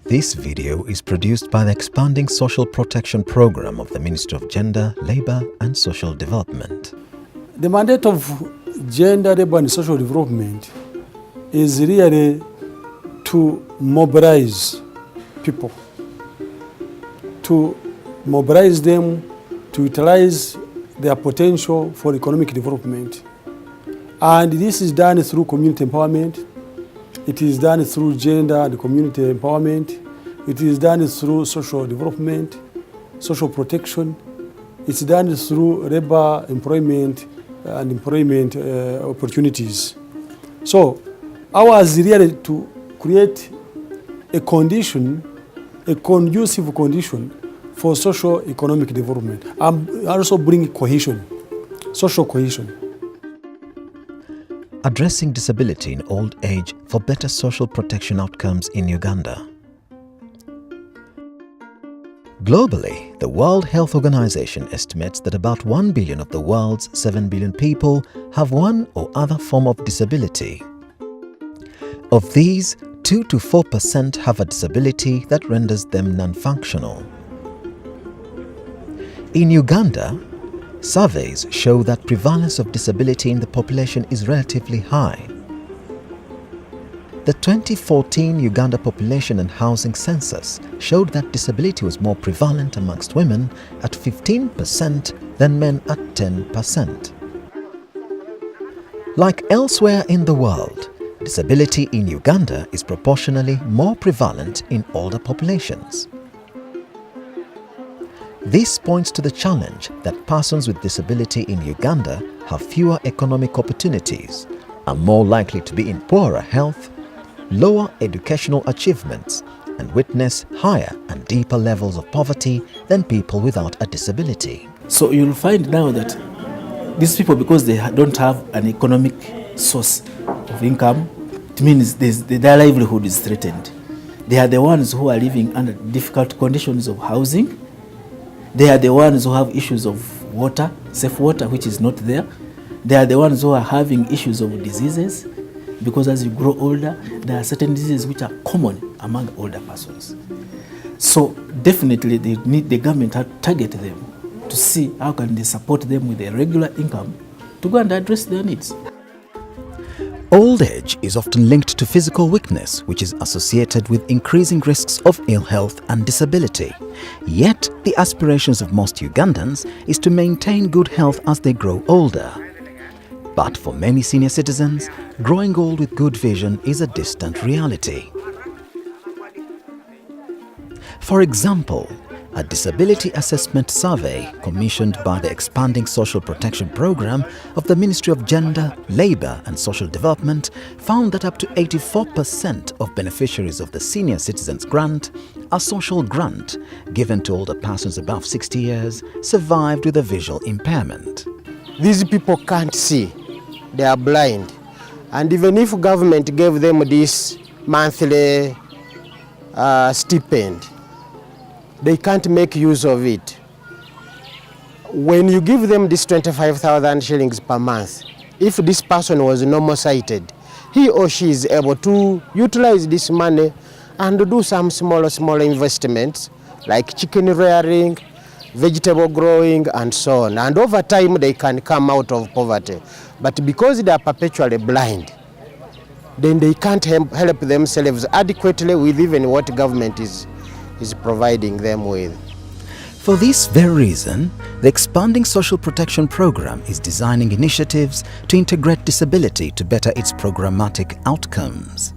This video is produced by the Expanding Social Protection Program of the Ministry of Gender, Labour and Social Development. The mandate of Gender, Labour and Social Development is really to mobilize people, to mobilize them to utilize their potential for economic development. And this is done through community empowerment. It is done through gender and community empowerment. It is done through social development, social protection. It's done through labor employment and employment opportunities. So ours is really to create a condition, a conducive condition for socio-economic development and also bring cohesion, social cohesion. Addressing disability in old age for better social protection outcomes in Uganda. Globally, the World Health Organization estimates that about 1 billion of the world's 7 billion people have one or other form of disability. Of these, 2 to 4% have a disability that renders them non-functional. In Uganda, surveys show that prevalence of disability in the population is relatively high. The 2014 Uganda Population and Housing Census showed that disability was more prevalent amongst women at 15% than men at 10%. Like elsewhere in the world, disability in Uganda is proportionally more prevalent in older populations. This points to the challenge that persons with disability in Uganda have fewer economic opportunities, are more likely to be in poorer health, lower educational achievements, and witness higher and deeper levels of poverty than people without a disability. So you'll find now that these people, because they don't have an economic source of income, it means their livelihood is threatened. They are the ones who are living under difficult conditions of housing. They are the ones who have issues of water, safe water, which is not there. They are the ones who are having issues of diseases, because as you grow older, there are certain diseases which are common among older persons. So definitely the government to target them to see how can they support them with a regular income to go and address their needs. Old age is often linked to physical weakness, which is associated with increasing risks of ill health and disability. Yet, the aspirations of most Ugandans is to maintain good health as they grow older. But for many senior citizens, growing old with good vision is a distant reality. For example, a disability assessment survey commissioned by the Expanding Social Protection Program of the Ministry of Gender, Labour and Social Development found that up to 84% of beneficiaries of the Senior Citizens Grant, a social grant given to older persons above 60 years, survived with a visual impairment. These people can't see, they are blind. And even if government gave them this monthly stipend, they can't make use of it. When you give them this 25,000 shillings per month, if this person was normal sighted, he or she is able to utilize this money and do some smaller investments like chicken rearing, vegetable growing and so on. And over time they can come out of poverty. But because they are perpetually blind, then they can't help themselves adequately with even what government is providing them with. For this very reason, the Expanding Social Protection Program is designing initiatives to integrate disability to better its programmatic outcomes.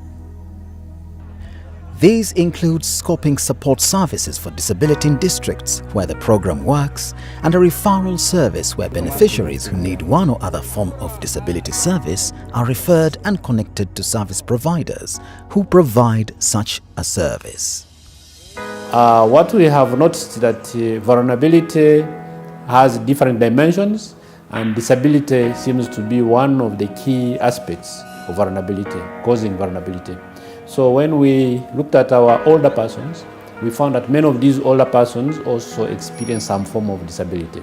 These include scoping support services for disability in districts where the program works and a referral service where beneficiaries who need one or other form of disability service are referred and connected to service providers who provide such a service. What we have noticed that vulnerability has different dimensions, and disability seems to be one of the key aspects of vulnerability, causing vulnerability. So when we looked at our older persons, we found that many of these older persons also experience some form of disability.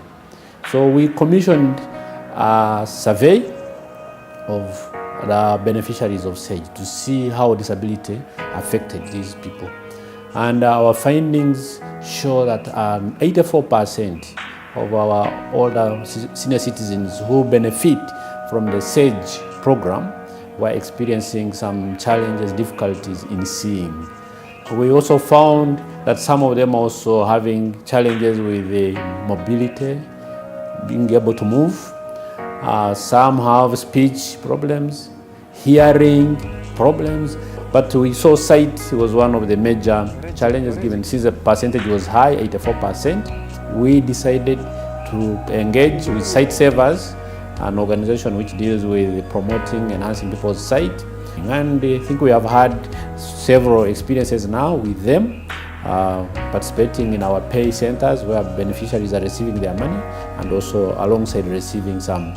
So we commissioned a survey of the beneficiaries of SAGE to see how disability affected these people. And our findings show that 84% of our older senior citizens who benefit from the SAGE program were experiencing some challenges, difficulties in seeing. We also found that some of them also having challenges with the mobility, being able to move. Some have speech problems, hearing problems, but we saw sight was one of the major challenges given. Since the percentage was high, 84%, we decided to engage with Sight Savers, an organization which deals with promoting, enhancing people's sight. And I think we have had several experiences now with them, participating in our pay centers where beneficiaries are receiving their money and also alongside receiving some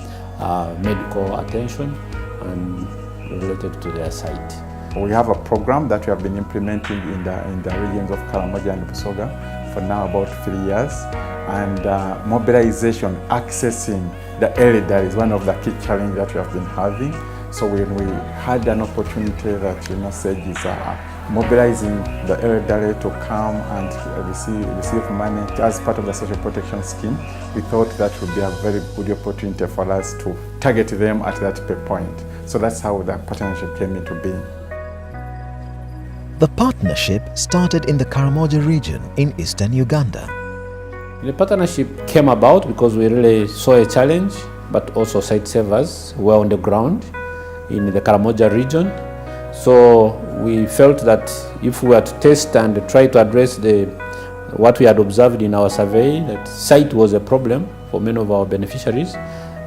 medical attention and related to their sight. We have a program that we have been implementing in the regions of Karamoja and Busoga for now about 3 years. And mobilization, accessing the elderly is one of the key challenges that we have been having. So when we had an opportunity that SAGE is mobilizing the elderly to come and receive money as part of the social protection scheme, we thought that would be a very good opportunity for us to target them at that pay point. So that's how the partnership came into being. The partnership started in the Karamoja region in eastern Uganda. The partnership came about because we really saw a challenge, but also Sight Savers were on the ground in the Karamoja region. So we felt that if we were to test and try to address what we had observed in our survey, that sight was a problem for many of our beneficiaries,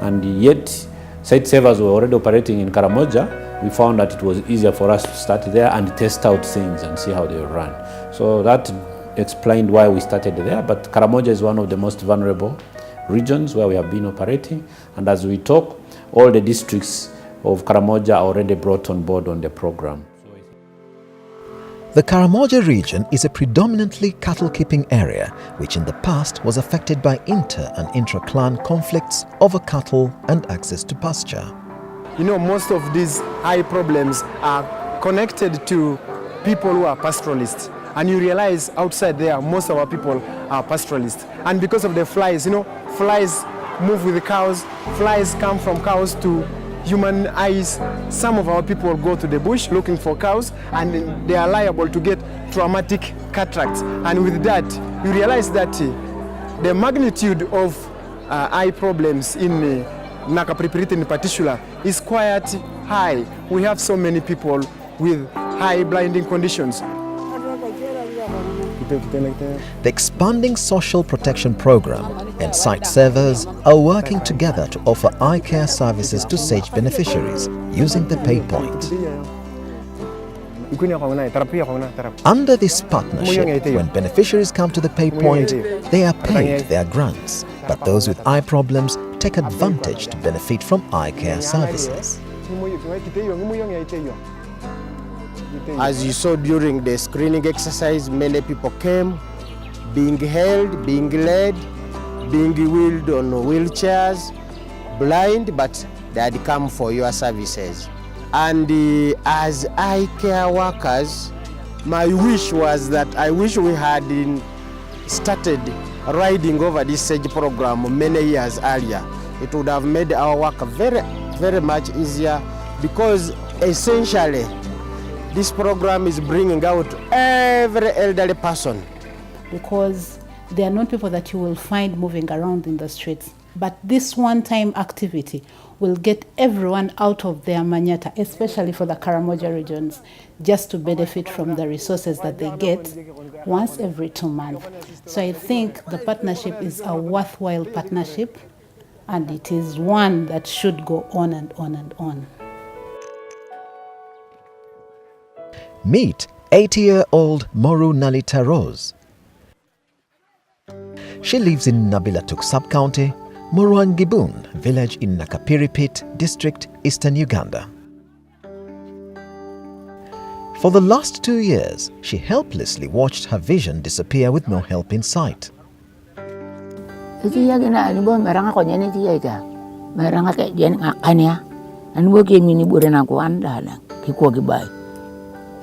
and yet Sight Savers were already operating in Karamoja, we found that it was easier for us to start there and test out things and see how they run. So that explained why we started there, but Karamoja is one of the most vulnerable regions where we have been operating, and as we talk, all the districts of Karamoja are already brought on board on the program. The Karamoja region is a predominantly cattle-keeping area, which in the past was affected by inter- and intra-clan conflicts over cattle and access to pasture. Most of these eye problems are connected to people who are pastoralists. And you realize outside there, most of our people are pastoralists. And because of the flies, flies move with the cows, flies come from cows to human eyes. Some of our people go to the bush looking for cows, and they are liable to get traumatic cataracts. And with that, you realize that the magnitude of eye problems in Nakapripiriti in particular is quite high. We have so many people with high blinding conditions. The expanding social protection program and Sight Savers are working together to offer eye care services to SAGE beneficiaries using the PayPoint. Under this partnership, when beneficiaries come to the PayPoint, they are paid their grants, but those with eye problems take advantage to benefit from eye care services. As you saw during the screening exercise, many people came, being held, being led, being wheeled on wheelchairs, blind, but they had come for your services. And as eye care workers, my wish was that I wish we had started riding over this SAGE program many years earlier. It would have made our work very, very much easier, because essentially this program is bringing out every elderly person. Because they are not people that you will find moving around in the streets. But this one-time activity will get everyone out of their manyata, especially for the Karamoja regions, just to benefit from the resources that they get once every 2 months. So I think the partnership is a worthwhile partnership, and it is one that should go on and on and on. Meet 80-year-old Moru Nalita Rose. She lives in Nabilatuk sub-county, Muruangibun village in Nakapiripit district, eastern Uganda. For the last 2 years, she helplessly watched her vision disappear with no help in sight.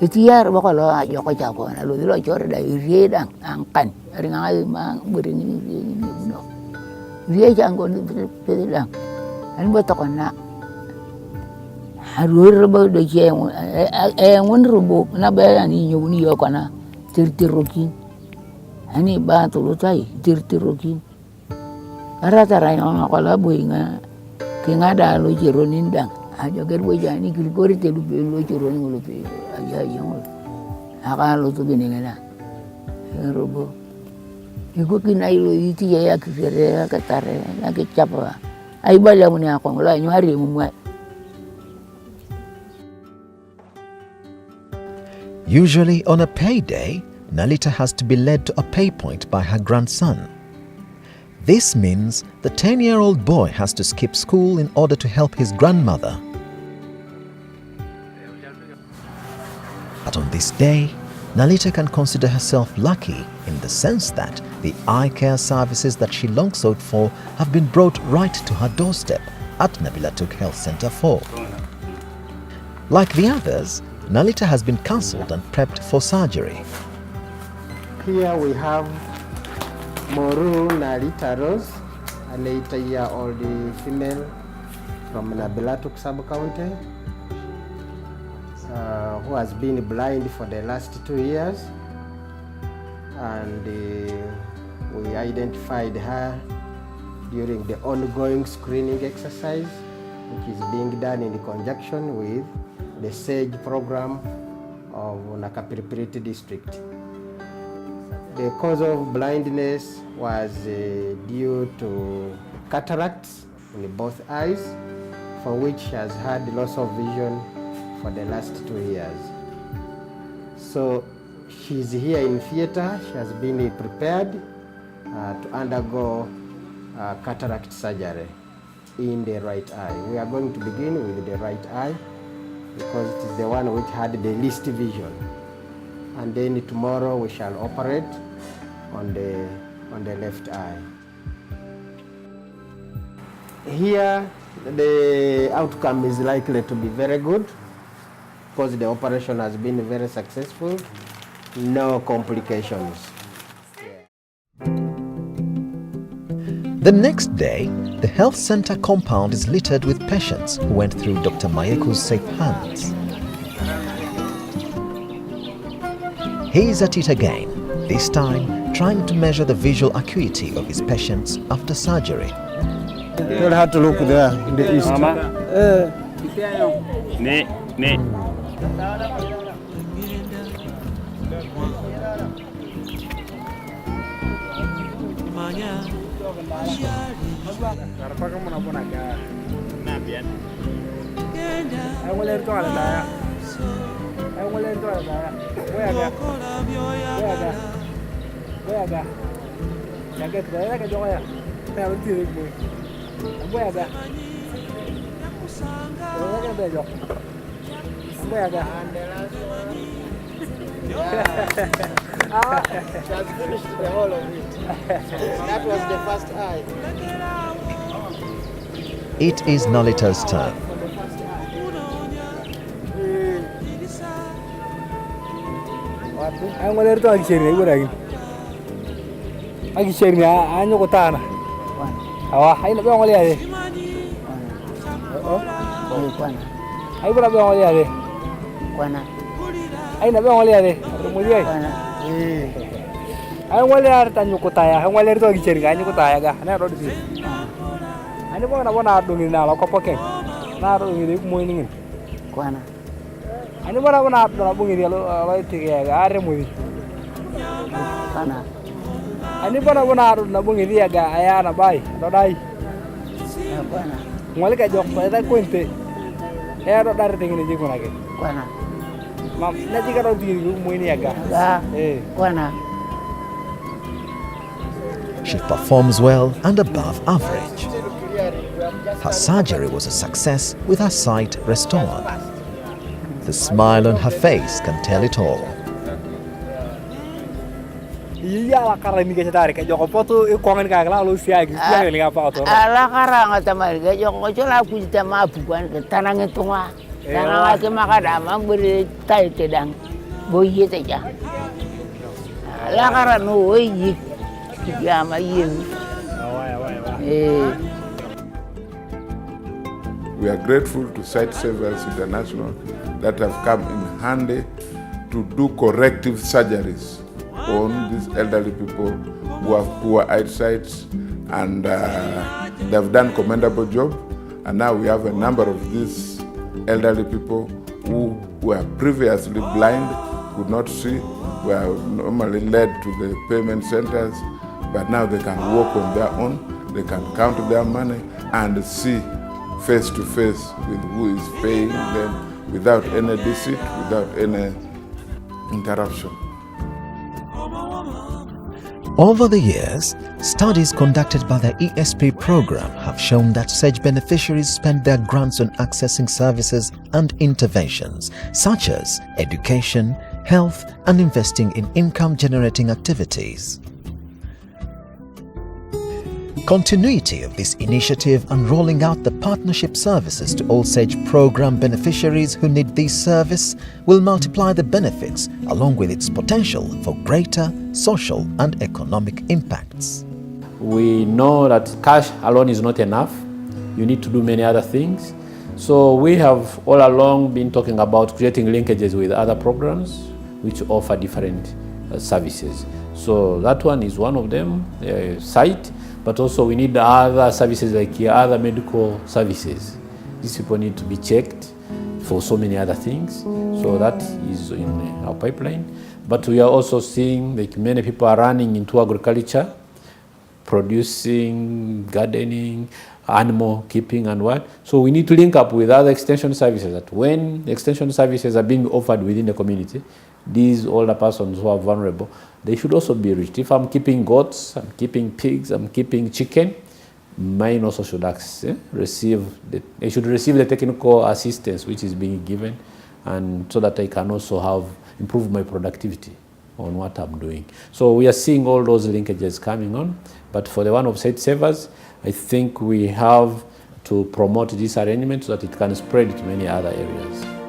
Itiar bakalo ayo ko jako na lo dilo chore da iriedang angkan ringa mang bering ini no rie jango ni pedang an botokona harur ba do je ngun rubo na ba ni nyuni yo kana tirtirokin ani ba to tai tirtirokin arata raino kala buinga kinga da lo jero nindang ajo ger bo jani gilgori te lu lo jero ni lo pe aja yang aka lo tu gini ngana robo iku kinai lo iti ya kire ka tare na ke chapa ai bala muni ako ngola nyari mu. Usually on a payday, Nalita has to be led to a pay point by her grandson. This means the 10-year-old boy has to skip school in order to help his grandmother. But on this day, Nalita can consider herself lucky in the sense that the eye care services that she long sought for have been brought right to her doorstep at Nabilatuk Health Center 4. Like the others, Nalita has been counseled and prepped for surgery. Here we have Moru Nalita Rose, an 8-year-old female from Nabilatuk sub-county who has been blind for the last 2 years, and we identified her during the ongoing screening exercise which is being done in conjunction with the SAGE program of Nakapiripiriti district. The cause of blindness was due to cataracts in both eyes, for which she has had loss of vision for the last 2 years. So she's here in theater. She has been prepared to undergo cataract surgery in the right eye. We are going to begin with the right eye because it is the one which had the least vision. And then tomorrow we shall operate on the left eye. Here the outcome is likely to be very good because the operation has been very successful, no complications. The next day, the health center compound is littered with patients who went through Dr. Mayeku's safe hands. He is at it again, this time trying to measure the visual acuity of his patients after surgery. Tell her to look there in the east. She has finished the whole of it. That was the first eye. It is Nalita's turn. I'm going to talk to you. I share me. I know what I know. I will have only a day. I never only a day. I will let Tanyukotaya. I will let you get Anyukotaya. Never do it. I never want to do it now. Pocket. Not doing it morning. I never want to do it. I am with it. I never want to do it. I am a buy. Not I. Malika job by that quinte. Air of that thing in the Jimmy again. Let's get out of you, Muniaga. She performs well and above average. Her surgery was a success with her sight restored. The smile on her face can tell it all. Iya karena ini kita tarik aja kok foto kongen kagak lalu siang gitu yang lihat apa tuh. Ala karang atau mereka joko cola aku kita mah bukan tanang itu mah Tana ke makada mambure tai tedang. Boye teja. La kara no oyi. Kiyama yin. We are grateful to Sight Savers International that have come in handy to do corrective surgeries on these elderly people who have poor eyesight, and they have done a commendable job. And now we have a number of these elderly people who were previously blind, could not see, were normally led to the payment centers, but now they can walk on their own, they can count their money and see face to face with who is paying them without any deceit, without any interruption. Over the years, studies conducted by the ESP program have shown that SAGE beneficiaries spend their grants on accessing services and interventions such as education, health, and investing in income-generating activities. Continuity of this initiative and rolling out the partnership services to all SAGE program beneficiaries who need this service will multiply the benefits along with its potential for greater social and economic impacts. We know that cash alone is not enough. You need to do many other things. So we have all along been talking about creating linkages with other programs which offer different services. So that one is one of them, Sight. But also we need other services like other medical services. These people need to be checked for so many other things. So that is in our pipeline. But we are also seeing like many people are running into agriculture, producing, gardening, animal keeping and what. So we need to link up with other extension services that when extension services are being offered within the community, these older persons who are vulnerable, they should also be reached. If I'm keeping goats, I'm keeping pigs, I'm keeping chicken, mine also should receive the technical assistance which is being given, and so that I can also improve my productivity on what I'm doing. So we are seeing all those linkages coming on, but for the one of Sight Savers, I think we have to promote this arrangement so that it can spread to many other areas.